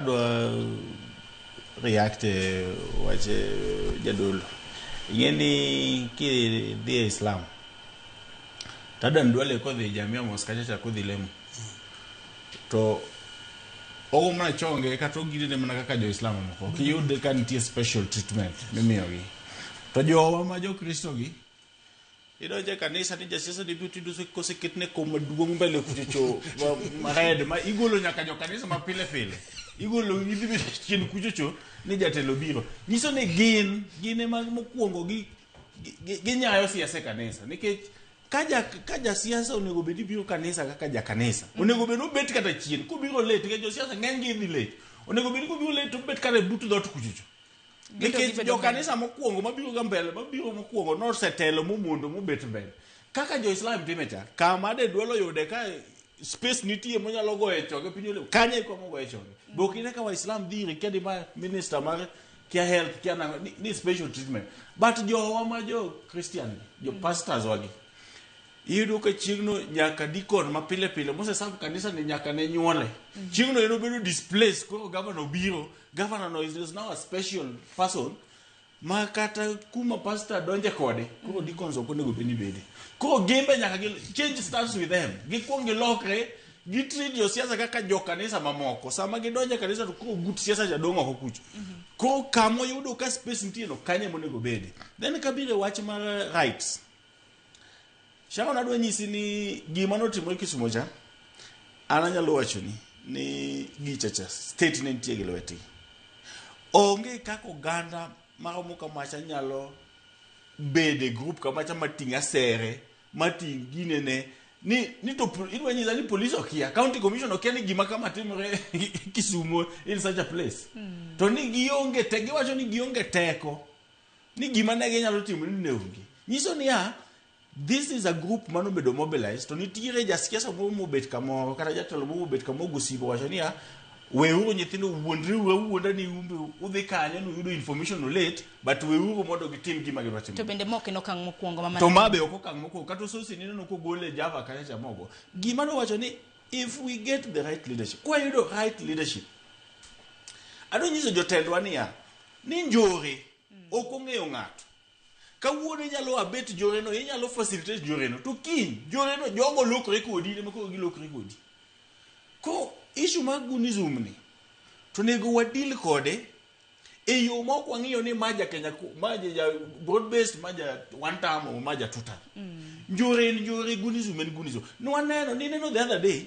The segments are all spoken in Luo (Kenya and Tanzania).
adwa react wache jadolo ingeni ki dhi Islam tadan dwale ko dhi jamia moskacha cha kudhi lemo to ogo mana chonge kato gidine mana kaka jo Islam moko kiyude ka nitie special treatment mimiyogi to jowa ma jo Kristo gi idoje kanisa ni jasiasa di beauty du koseketne ko maduong mbele kuchocho mared ma igolo nyaka jo kanisa ma pile pile igolo idhibe chien kuchocho ni jatelo biro nyiso ne gine mag mokuongo gi nyayo siasa kanisa nikech kaja siasa onego bedi biro kanisa kaka ja kanisa onego bedo bet kata chien ku biro late ke jo siasa ng'eny gi late onego bedi ku biro late to bet kata but dot kuchocho nikech jo kanisa mokuongo mabiro ga mbele mabiro mokuongo no setelo momondo mobet mbele kaka jo Islam timecha kama de dwelo yude ka space nitie monyalo goye choge pinyo kanye ko mogoye choge bokine ka wa Islam dhiri kedi ma minister mar kia health kia na ni special treatment but jo ma jo Christian jo pastors wagi yudo ka chigno nyaka dikon ma pile pile mose sabu kanisa ni nyaka ne nyuole chigno eno bedo displaced ko governor biro governor no is now a special person ma kata kuma pastor donje kode ko dikon zo konego beni bede ko gembe nyaka change starts with them gikwongi lokre gitreat jo siasa kaka jo kanisa mamoko sama gidonje kanisa to ko gut siasa jadongo ko kucho ko kamo yudo ka space ntino kanye monego bede then kabire wach mar rights Shao nadwa nyisi ni gima notimore Kisumo cha ananyalo wacho ni gichacha state ne nitie gi lweti onge kako oganda maromo kamacha nyalo bede group kamacha matinga sere mating ginene ni to idwa nyisa ni police okia county commission okia ni gima kama timore Kisumo in such a place to ni gionge te giwacho ni gionge teko ni gima ne ginyalo timo ni neonge nyiso ni this is a group mano bedo mobilized to nitire jasiasa mo bet kamo kata jatelo mo bet kamo gusibo wacho ni weuru nyithindo wuondre ni umbe udhi kanye no yudo information late but weuru mondo gitim gima gidwatimo to bende moke no kang mokuongo mama to mabe okokang mokuongo kata sosi nino no ko gole java kanya cha mogo gima no wacho ni if we get the right leadership kwa yudo right leadership adonyiso jotendwa ni njore okong'eyo ng'ato kawuono nyalo abet joreno inyalo facilitate joreno to kin joreno jogo lokre kodi ne mako gilokre kodi ko issue mag gunism ni to nego wadil kode e yo moko wang'iyo ni maja Kenya maja broad based maja one time o maja two time njore gunism en gunism no waneno ni neno the other day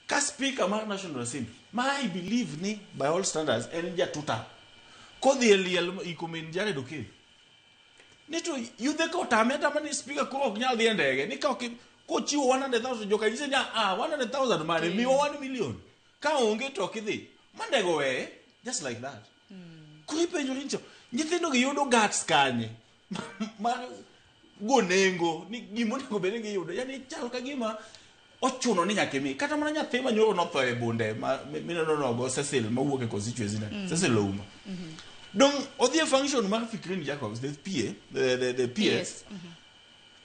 ka speaker mar National Assembly I believe ni by all standards en ja two time ko dhiel ikomen jare dokeli nito yudhe ko tameta mani speaker ko ok nyal dhi ndege ni ka ko chiwo 100,000 joka jise nya 100,000 mane miwa 1 million ka onge to kidhi mandego we just like that kuipenjo rincho nyithindo gi yudo guts kanye mar gonengo ni gimonego bene gi yudo yani chal ka gima ochuno ni nyake mi kata mana nyathi manyoro no tho e bunde mineno no go Cecil mawuok e constituency na Cecil Louma donc odie function mar Fikrini Jacobs the PA the PS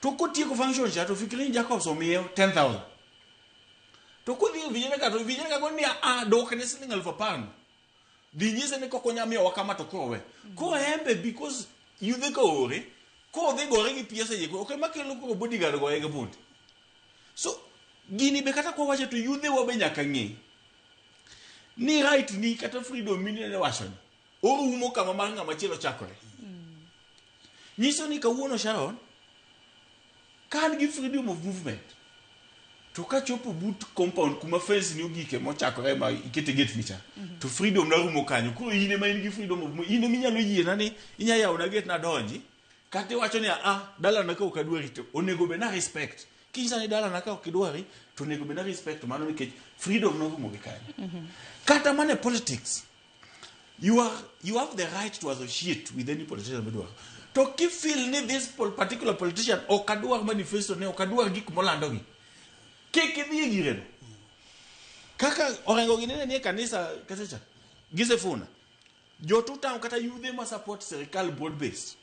to kotieko function cha to Fikrini Jacobs omiyo 10,000 to kodhi vijana ka goni dok ne siling 10,000 dinyise ne kokonya miyo wakama to kowe ko hembe because you the gore ko the gore gi PS yeko okay makelo ko bodyguard go ege bundi so gini be kata ko wache to you the wobe nyaka ngi ni right ni kata freedom ni ne washoni orumo kama mar ng'ama chielo chakore nyiso ni kawuono Sharon kan gi freedom of movement to ka chopo but compound kuma fence ni ogike mochakore ma ikete gate nicha to freedom na rumo kanyo kuro ine ma in gi freedom of ine minyalo yie nani inya yawo na gate na donji kata wacho ni dala na ka okadwari to onego be na respect kinsa ni dala na ka okidwari to onego be na respect mano nikech freedom no rumo gi kanyo kata mane politics you have the right to associate with any politician bedwa to keep feel ni this particular politician okadwar manifesto ne okadwar gik molando gi keke dhi gireno kaka orengo ginene ni kanisa kasecha gisefuna jo tutam kata yudhe ma support serikal broad base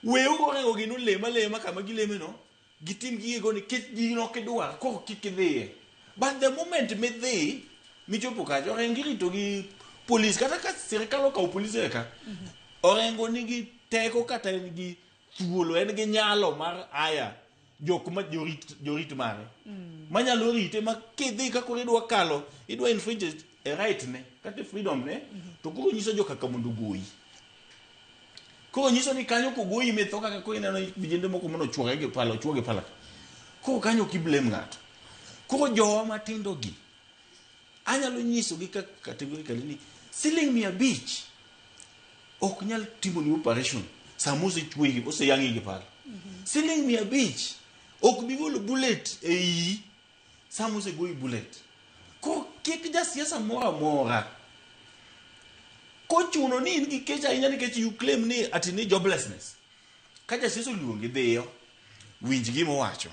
weu orengo ginu lema kama gileme no gitim giego ni kech gino kedwar ko kikidhiye but the moment me dhi michopo kacho orengi rito gi police kata ka sirkal okawo police eka orengo nigi teko kata en gi thuolo en gi nyalo mar aya jok ma jorit mare manyalo rite ma kidhi ka koro idwa kalo idwa infringe a right ne kata freedom ne to koro nyiso jo kaka mondo goyi koro nyiso ni kanyo ko goyi metho kaka ko ineno bijende moko mono chuoge gi pala koro kanyo ki blame ngato koro jowa matindo gi anyalo nyiso gi categorically ni siling 500 ok nyal timo ni operation samose chuogi ose yangi gi pala siling 500 ok bi golo bullet ei samose goyi bullet ko kik ja siasa mora ko chuno ni in gi kecha inya ni kech you claim ni ati ni joblessness ka ja siasa luongi dhiyo winj gi mowacho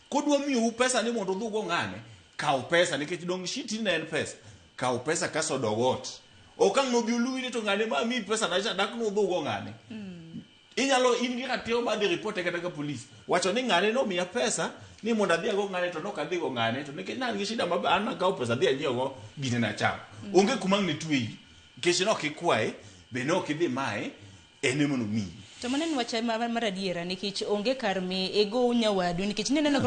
kodwa miyo pesa ni mondo dhugo ngane kaw pesa nikech dong shiti ne en pesa kaw pesa kaso dogot okang no bi luwi to ngane ma mi pesa na dak no dhugo ngane inyalo in gi ratio ma di report kata ka police wacho ni ngane no miya pesa ni mondo adhi go ngane to no ka dhi go ngane to nikech nan gi shida ma an kaw pesa dhi anyiewo go gine na cham onge kumang ni twi nikech no kikwae be no kidhi mae ene mono mi to manen wacha mar adiera nikech onge kar mi ego nyawadu nikech neno